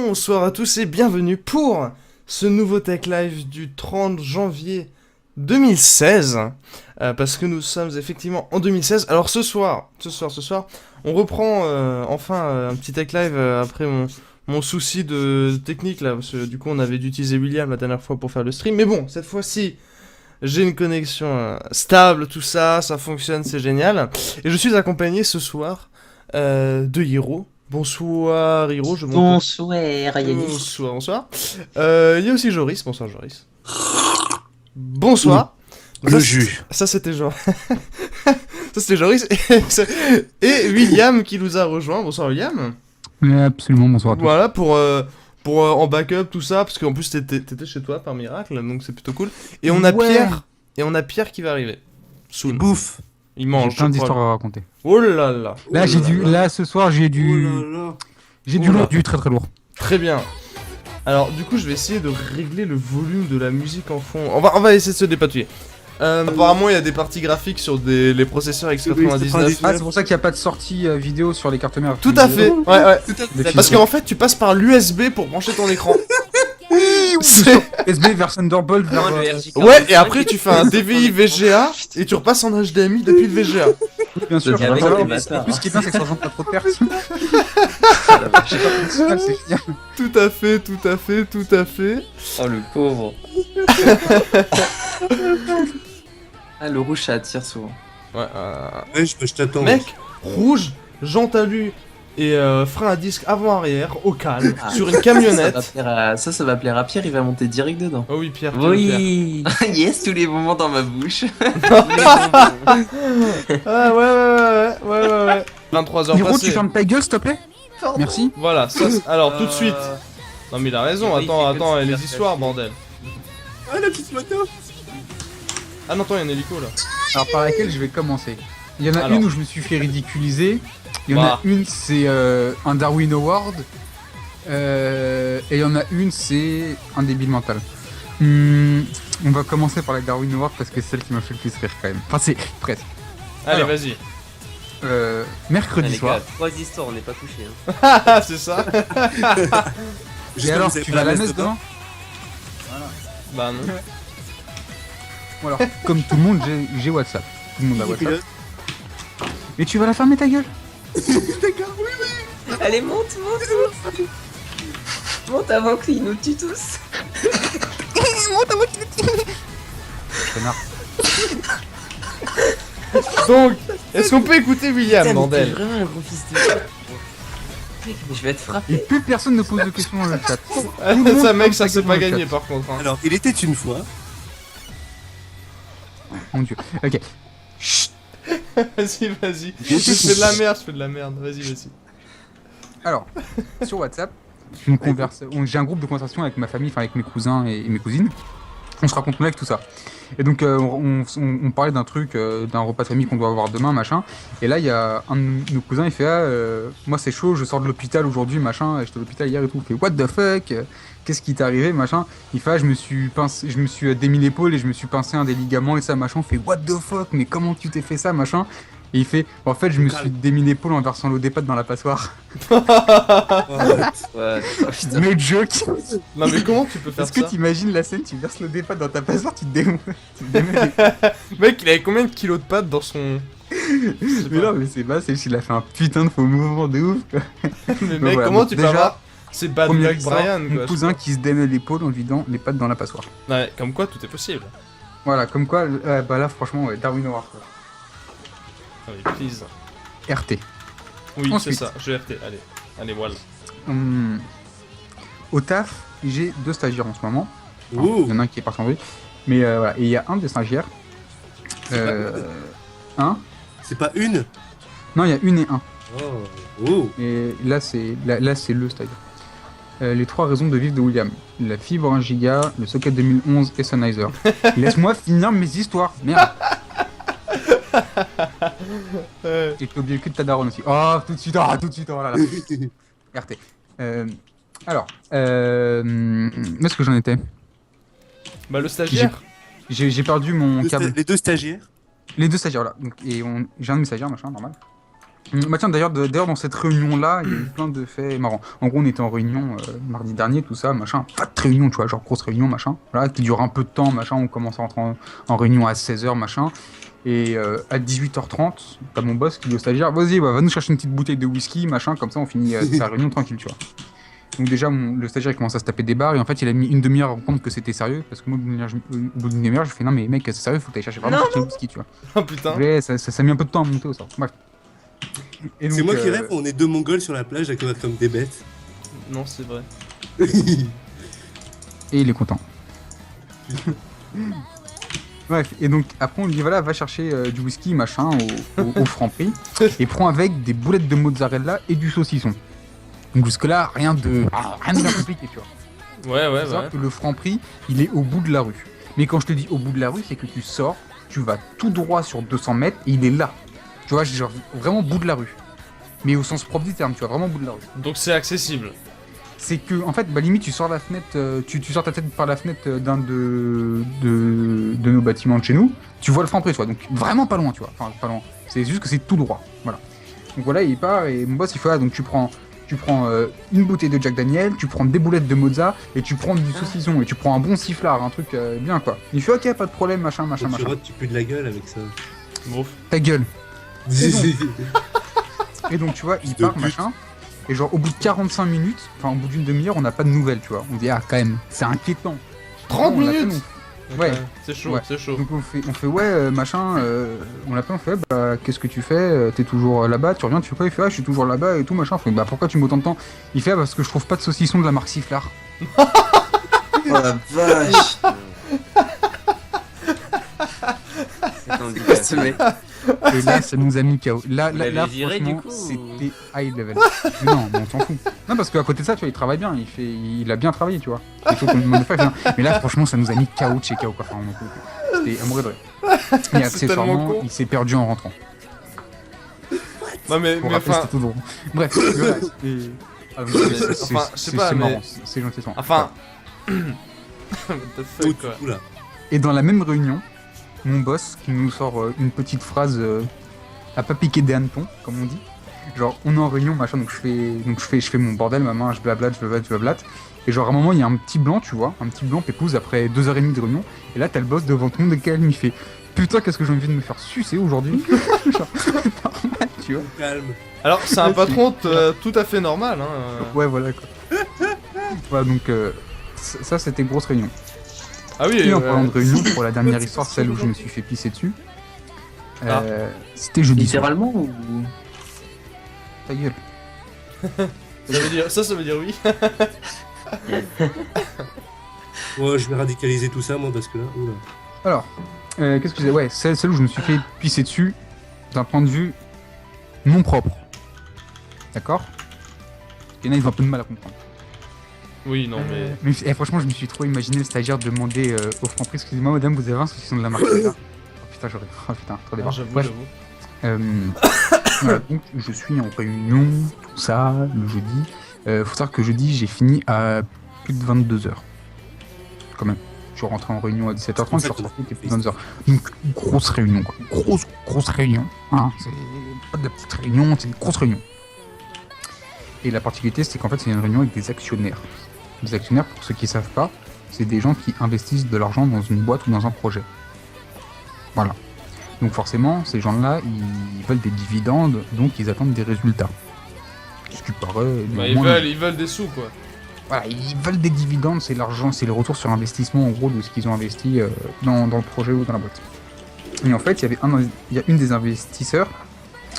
Bonsoir à tous et bienvenue pour ce nouveau Tech Live du 30 janvier 2016. Parce que nous sommes effectivement en 2016. Alors ce soir, on reprend enfin un petit Tech Live après mon souci de technique là. Parce que du coup on avait dû utiliser William la dernière fois pour faire le stream. Mais bon, cette fois-ci, j'ai une connexion stable, tout ça, ça fonctionne, c'est génial. Et je suis accompagné ce soir de Hiro. Bonsoir Hiro, je monte. Bonsoir Yanis. Bonsoir, bonsoir. Il y a aussi Joris, bonsoir Joris. Bonsoir. Le jus. Ça c'était Joris. Ça c'était Joris et William qui nous a rejoint. Bonsoir William. Oui, absolument, bonsoir à tous. Voilà pour en backup tout ça parce qu'en plus t'étais chez toi par miracle donc c'est plutôt cool. Et on a Pierre qui va arriver. Soon. Bouffe. Il mange. J'ai plein je d'histoires crois. à raconter. Oh là là. Là, ce soir, j'ai du lourd, du très très lourd. Très bien. Alors du coup je vais essayer de régler le volume de la musique en fond. On va essayer de se dépatouiller. Apparemment il y a des parties graphiques sur les processeurs X99. Ah, c'est pour ça qu'il n'y a pas de sortie vidéo sur les cartes mères. Tout à fait. Ouais. Des Parce films. qu'en fait tu passes par l'USB pour brancher ton écran. Sur USB vers Thunderbolt vers... Non, le RJ45. Ouais, et après tu fais un DVI VGA et tu repasses en HDMI depuis le VGA. bien sûr. Et avec Voilà. les En bâtards. plus, ce qui est bien, c'est que ça engendre pas trop de pertes. J'ai pas pris de signal, c'est génial. Tout à fait. Oh le pauvre. Ah le rouge ça attire souvent. Ouais, Ouais, je t'attends. mec, rouge, jante à lui et frein à disque avant-arrière au calme Ah. sur une camionnette. Ça va plaire à Pierre, il va monter direct dedans. Oh oui Pierre. Oui. Yes, tous les moments dans ma bouche. Ah ouais. 23h Hiro, tu passées. fermes ta gueule, s'il te plaît. Merci. Voilà, alors tout de suite. Non mais il a raison, Oui, attends, c'est les comme ça, histoires c'est bordel. Ah, la petite moto. Ah non, attends, il y a un hélico là. Alors, par laquelle je vais commencer. Il y en a Alors. une où je me suis fait ridiculiser. Il y en Bah. a une, c'est un Darwin Award. Et il y en a une, c'est un débile mental. On va commencer par la Darwin Award parce que c'est celle qui m'a fait le plus rire quand même. Enfin, c'est presque. Allez, Alors. vas-y. Mercredi Les soir. gars, 3 histoires, on n'est pas couché. Hein. Ah, c'est ça. Et alors, tu vas à la messe demain? Bah non. Bon alors, comme tout le monde, j'ai WhatsApp. Tout le monde a WhatsApp. Mais tu vas la fermer ta gueule? Allez, monte. Monte avant qu'il nous tue tous. Connard. Donc, est-ce qu'on peut écouter William, Putain, mais bordel? t'es vraiment un gros fils de pute. Mec, mais je vais être Et frappé. plus personne ne pose de questions dans le chat. Ah, Tout le monde ça mec, pose ça sa c'est gueule pas dans le gagné chat. par contre. Hein. Alors, il était une fois. Mon dieu. Ok. Vas-y. Je fais de la merde. Vas-y. Alors, sur WhatsApp, j'ai un groupe de conversation avec ma famille, enfin avec mes cousins et mes cousines. On se raconte nos lives, tout ça. Et donc, on parlait d'un truc, d'un repas de famille qu'on doit avoir demain, machin. Et là, il y a un de nos cousins, il fait moi c'est chaud, je sors de l'hôpital aujourd'hui, machin. J'étais à l'hôpital hier et tout. Il fait what the fuck, qu'est-ce qui t'est arrivé, machin. Il fait je me suis démis l'épaule et je me suis pincé un des ligaments et ça, machin. Il fait what the fuck, mais comment tu t'es fait ça, machin. Et il fait en fait, je me suis démis l'épaule en versant l'eau des pâtes dans la passoire. Ouais, putain. No joke. Non mais comment tu peux faire Est-ce que ça? t'imagines la scène, tu verses l'eau des pâtes dans ta passoire, tu te démons. Mec, il avait combien de kilos de pâtes dans son... Mais non, mais c'est pas, c'est il a fait un putain de faux mouvement de ouf, quoi. Mais Donc mec, voilà, comment donc tu peux déjà, avoir... C'est Bad Première Luck histoire, Brian mon quoi. cousin qui se démêle l'épaule en vidant les pattes dans la passoire. Ouais, comme quoi tout est possible. Voilà, comme quoi, bah là, franchement, ouais, Darwin Award, quoi. Allez, please. RT. Oui, c'est Ensuite. ça, GRT, allez, voilà. Au taf, j'ai 2 stagiaires en ce moment. Enfin, Ouh. il y en a un qui est parti en vrille. Mais voilà, et il y a un des stagiaires. C'est pas une. Non, il y a une et un. Oh. Et là, c'est le stagiaire. Les 3 raisons de vivre de William. La fibre 1 giga, le socket 2011 et Sennheiser. Laisse-moi finir mes histoires. Merde. Et t'as oublié le cul de ta daronne aussi. Oh, tout de suite, oh là là. RT. Alors, où est-ce que j'en étais? Bah le stagiaire. J'ai perdu mon câble. Les deux stagiaires. Les 2 stagiaires là. Donc, j'ai un de mes stagiaires, machin, normal. Bah tiens, d'ailleurs, dans cette réunion-là, il y a eu plein de faits marrants. En gros, on était en réunion mardi dernier, tout ça, machin. Pas de réunion, tu vois, genre grosse réunion, machin. Voilà, qui dure un peu de temps, machin. On commence à rentrer en réunion à 16h, machin. Et à 18h30, t'as mon boss qui dit au stagiaire, vas-y, va nous chercher une petite bouteille de whisky, machin, comme ça on finit sa réunion tranquille, tu vois. Donc déjà, le stagiaire il commence à se taper des barres, et en fait, il a mis une demi-heure à comprendre que c'était sérieux, parce que moi, au bout d'une demi-heure, je fais, non mais mec, c'est sérieux, faut que t'ailles chercher vraiment chercher le whisky, tu vois. Oh putain. Ouais, ça a mis un peu de temps à monter au sort. Bref. Et C'est donc, moi qui rêve, on est deux mongols sur la plage à combattre comme des bêtes. Non, c'est vrai. Et il est content. Bref, et donc après on lui dit voilà, va chercher du whisky machin au Franprix et prends avec des boulettes de mozzarella et du saucisson. Donc jusque-là, rien de bien compliqué, tu vois. Ouais, ouais, Faut savoir ouais. que le Franprix, il est au bout de la rue. Mais quand je te dis au bout de la rue, c'est que tu sors, tu vas tout droit sur 200 mètres et il est là. Tu vois, genre vraiment au bout de la rue. Mais au sens propre du terme, tu vois, vraiment au bout de la rue. Donc c'est accessible. C'est que, en fait, bah, limite, tu sors la fenêtre, tu sors ta tête par la fenêtre d'un de nos bâtiments de chez nous, tu vois le Franprix, tu vois, donc vraiment pas loin, tu vois, enfin pas loin, c'est juste que c'est tout droit, voilà. Donc voilà, il part et mon boss il fait, ah, donc tu prends une bouteille de Jack Daniel, tu prends des boulettes de mozza et tu prends du saucisson et tu prends un bon sifflard, un truc bien quoi. Il fait, ok, pas de problème, machin. Quand tu rotes, tu pues de la gueule avec ça. Bon. Ta gueule. C'est Et donc tu vois, il de part, pute. machin. Et genre au bout de 45 minutes, enfin au bout d'une demi-heure, on n'a pas de nouvelles, tu vois. On dit ah quand même, c'est inquiétant. 30 On l'appelle, minutes. Ouais. C'est chaud, Ouais. c'est chaud. Donc on fait ouais machin, on l'appelle, on fait bah qu'est-ce que tu fais, t'es toujours là-bas, tu reviens, tu fais quoi, il fait ah je suis toujours là-bas et tout machin, on fait bah pourquoi tu mets autant de temps, il fait ah, parce que je trouve pas de saucisson de la marque Sifflard. Oh la vache. C'est handicap, ce mec. Et là ça nous a mis KO. Là l'avez viré, franchement du coup, ou- c'était high level. Mais non, mais on s'en fout. Non parce qu'à côté de ça tu vois il travaille bien, il a bien travaillé tu vois. Il faut qu'on lui demande de faire, mais là franchement ça nous a mis KO de chez KO quoi. Enfin, c'était amoureux de vrai. Et tellement accessoirement con. il s'est perdu en rentrant. Non, mais Pour mais rappeler, enfin. c'était tout drôle. Bref, voilà, c'était- ah, mais c'est- Enfin, je sais pas, c'est mais- marrant, c'est gentil. Enfin. What the fuck, quoi. Oula. Et dans la même réunion, mon boss qui nous sort une petite phrase à pas piquer des hannetons, comme on dit. Genre, on est en réunion, machin, donc je fais mon bordel, ma main, je blablate. Et genre, à un moment, il y a un petit blanc, tu vois, un petit blanc pépouze après 2h30 de réunion. Et là, t'as le boss devant tout le monde et calme, il fait putain, qu'est-ce que j'ai envie de me faire sucer aujourd'hui. Genre, normal, tu vois. Calme. Alors, c'est un patron tout à fait normal, hein. Ouais, voilà quoi. Voilà, donc ça, c'était grosse réunion. Ah oui, Et en parlant de réunion, pour la dernière histoire, celle où je me suis fait pisser dessus, c'était jeudi soir. Littéralement ou... Ta gueule. ça veut dire oui. Ouais, je vais radicaliser tout ça, moi, parce que là, oula. Alors, qu'est-ce que je disais? Ouais, celle où je me suis fait pisser dessus d'un point de vue non propre. D'accord? Il y en a, ils ont un peu de mal à comprendre. Oui, non, mais. Franchement, je me suis trop imaginé le stagiaire demander au Franprix, excusez-moi madame, vous avez un saucisson de la marque là. Oh putain, j'aurais. Oh putain, trop Ah, débat. j'avoue, Bref, voilà, donc je suis en réunion, tout ça, le jeudi. Faut savoir que jeudi, j'ai fini à plus de 22h. Quand même. Je suis rentré en réunion à 17h30, je suis ressorti à plus de 22h. Donc, grosse réunion, quoi. Grosse réunion. Hein. C'est pas de la petite réunion, c'est une grosse réunion. Et la particularité, c'est qu'en fait, c'est une réunion avec des actionnaires. Les actionnaires, pour ceux qui ne savent pas, c'est des gens qui investissent de l'argent dans une boîte ou dans un projet. Voilà. Donc forcément, ces gens-là, ils veulent des dividendes, donc ils attendent des résultats. Ce qui paraît... Bah, néanmoins, ils veulent des sous, quoi. Voilà, ils veulent des dividendes, c'est l'argent, c'est le retour sur investissement en gros de ce qu'ils ont investi dans le projet ou dans la boîte. Et en fait, il y a une des investisseurs,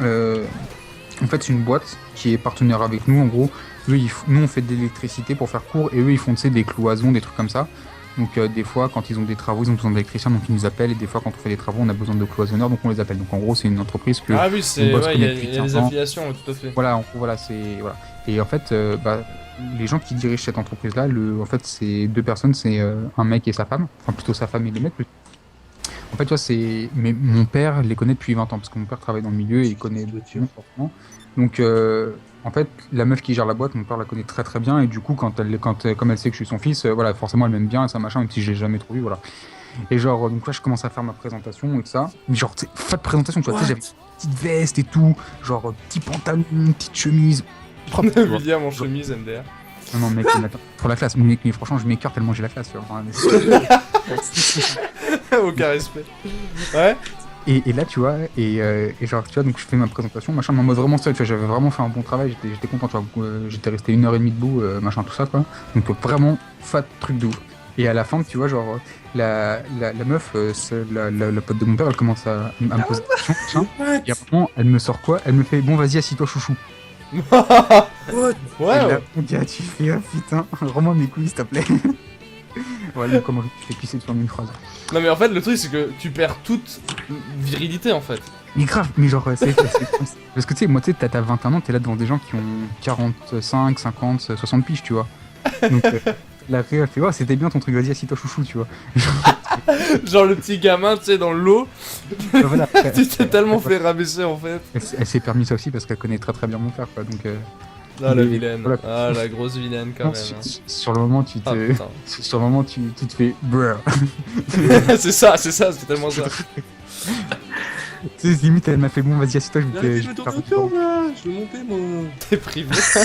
en fait c'est une boîte qui est partenaire avec nous en gros. Eux, nous on fait de l'électricité pour faire court et eux ils font des cloisons, des trucs comme ça. Donc des fois quand ils ont des travaux, ils ont besoin d'électriciens donc ils nous appellent et des fois quand on fait des travaux on a besoin de cloisonneurs donc on les appelle. Donc en gros c'est une entreprise que... Ah oui, c'est. bosse Ouais, il y a depuis des 15 ans. affiliations, tout à fait. Voilà, voilà, c'est voilà. Et en fait, les gens qui dirigent cette entreprise-là, en fait, c'est deux personnes, c'est un mec et sa femme, enfin plutôt sa femme et le mec. En fait, tu vois, mais mon père les connaît depuis 20 ans parce que mon père travaille dans le milieu et il connaît le tuyau forcément. Donc, en fait, la meuf qui gère la boîte, mon père la connaît très très bien et du coup, comme elle sait que je suis son fils, voilà, forcément elle m'aime bien et ça machin, même si je l'ai jamais trop vu, voilà. Et genre, donc là, je commence à faire ma présentation et tout ça. Mais genre, tu sais, pas de présentation, tu vois. Tu sais, j'avais une petite veste et tout. Genre, petit pantalon, petite chemise. Propre, tu vois. William en chemise, MDR. Non, mec, attends, pour la classe. Mais franchement, je m'écarte tellement j'ai la classe, tu vois. Enfin, Aucun respect. Ouais. et là, tu vois, et genre, tu vois, donc je fais ma présentation, machin, mais en mode vraiment ça, tu vois, j'avais vraiment fait un bon travail, j'étais content, tu vois, j'étais resté 1h30 debout, machin, tout ça, quoi. Donc vraiment, fat truc de ouf. Et à la fin, tu vois, genre, la meuf, la pote de mon père, elle commence à me poser des questions, machin, et à un moment, elle me sort quoi? Elle me fait, bon, vas-y, assis-toi, chouchou. Ouais, Et ouais. là, mon gars, tu fais, ah putain, rends-moi mes couilles, s'il te plaît. Voilà, comment je fais pisser sur une phrase. Non mais en fait le truc c'est que tu perds toute virilité en fait. Mais grave, mais genre, parce que tu sais, moi, tu sais, t'as 21 ans, t'es là devant des gens qui ont 45, 50, 60 piges, tu vois. Donc, la réa, elle fait, oh, c'était bien ton truc, vas-y, assis-toi, chouchou, tu vois. Genre le petit gamin tu sais dans l'eau, Genre, voilà, tu t'es tellement fait rabaisser en fait. elle s'est permis ça aussi parce qu'elle connaît très très bien mon père, quoi. Donc, Ah la Mais vilaine, voilà. ah la grosse vilaine quand même. Hein. sur le moment, tu te, Ah, putain. sur le moment, tu te fais, bruh. c'est ça, c'est tellement ça. Tu sais, limite, elle m'a fait, bon, vas-y, assis-toi, Mais arrêtez, je vais tourner autour, là. Je vais monter, moi. T'es privé. Ça,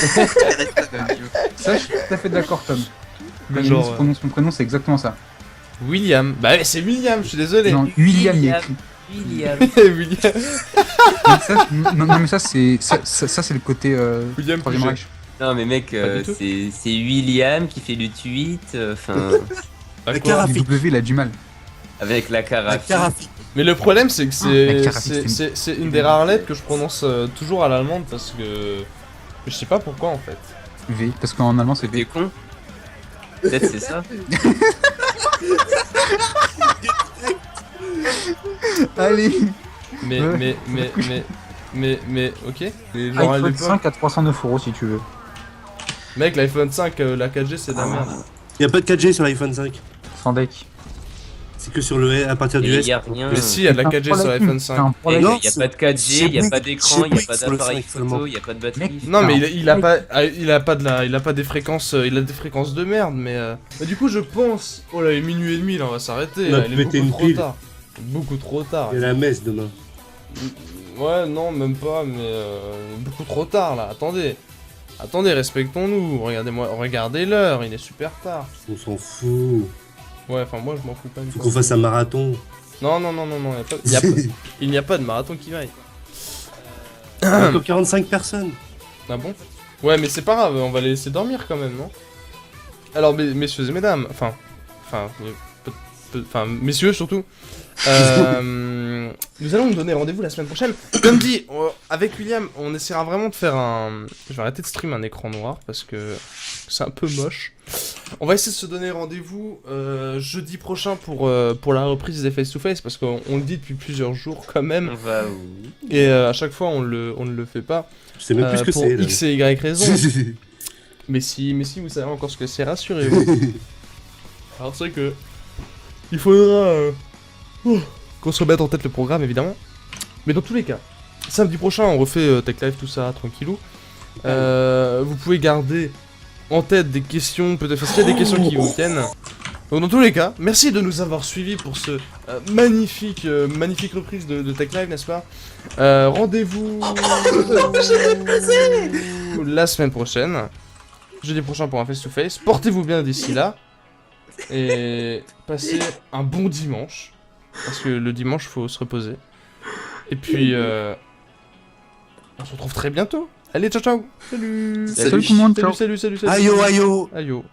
je suis tout à fait d'accord, Tom. Mais Quand genre, Yannis prononce mon prénom, c'est exactement ça. William. Bah ouais, c'est William, je suis désolé. Non, William, il y a écrit. William. William. Mais ça, non, mais ça, c'est le côté William Troisième Pouget. Reich. Non mais mec, Pas du tout. c'est William qui fait le tweet, enfin, À La quoi carafe. W, il a du mal. avec la La carafe. carafe. Mais le problème c'est que la carafe, c'est une des rares lettres que je prononce toujours à l'allemande parce que je sais pas pourquoi en fait. V, parce qu'en allemand, c'est T'es V. con? Peut-être c'est ça. Allez. Mais Ouais. mais ok. Mais genre à iPhone l'époque, 5 à 309 € si tu veux. mec l'iPhone 5 la 4G c'est de la merde. Il a pas de 4G sur l'iPhone 5. Sans deck. C'est que sur le à partir du Et S. y a rien. Mais si, il y a de la 4G sur l'iPhone 5. Il Hey, y Non, a c'est- pas de 4G, il y a c'est pas Bouygues, d'écran, il y a c'est pas Bouygues sur le d'appareil 5 seulement. photo, il y a pas de batterie. Mec, Non mais Alors, il a pas des fréquences il a des fréquences de merde mais du coup je pense oh là il est minuit et demi là on va s'arrêter On a là, il est pété beaucoup une trop pile. tard. Beaucoup trop tard. Il y a la messe demain. Ouais non même pas mais beaucoup trop tard là. Attendez respectons-nous. Regardez l'heure il est super tard. On s'en fout. Ouais enfin moi je m'en fous pas une Faut fois. qu'on fasse un marathon. Non il n'y a pas de marathon qui vaille. Encore 45 personnes. Ah bon? Ouais, mais c'est pas grave, on va les laisser dormir quand même, non? Alors, messieurs et mesdames, enfin, messieurs surtout, nous allons nous donner rendez-vous la semaine prochaine. Comme dit, avec William, on essaiera vraiment de faire un... Je vais arrêter de stream un écran noir parce que c'est un peu moche. On va essayer de se donner rendez-vous jeudi prochain pour la reprise des face-to-face parce qu'on le dit depuis plusieurs jours quand même. On va où? Et à chaque fois, on ne le fait pas. Je sais même plus ce que pour c'est. là. X et Y raison. mais si, vous savez encore ce que c'est, rassurez-vous. Alors c'est que il faudra qu'on se remette en tête le programme évidemment. Mais dans tous les cas, samedi prochain on refait Tech Live tout ça tranquillou. Vous pouvez garder en tête des questions, peut-être parce qu'il y a des questions qui vous tiennent. Donc dans tous les cas, merci de nous avoir suivis pour ce magnifique reprise de Tech Live, n'est-ce pas? Rendez-vous la semaine prochaine, jeudi prochain pour un face-to-face. Portez-vous bien d'ici là et passez un bon dimanche parce que le dimanche faut se reposer. Et puis on se retrouve très bientôt. Allez ciao ciao. Salut. Salut tout le monde, ciao. Salut. Aïe oh, aïe oh. Aïe oh.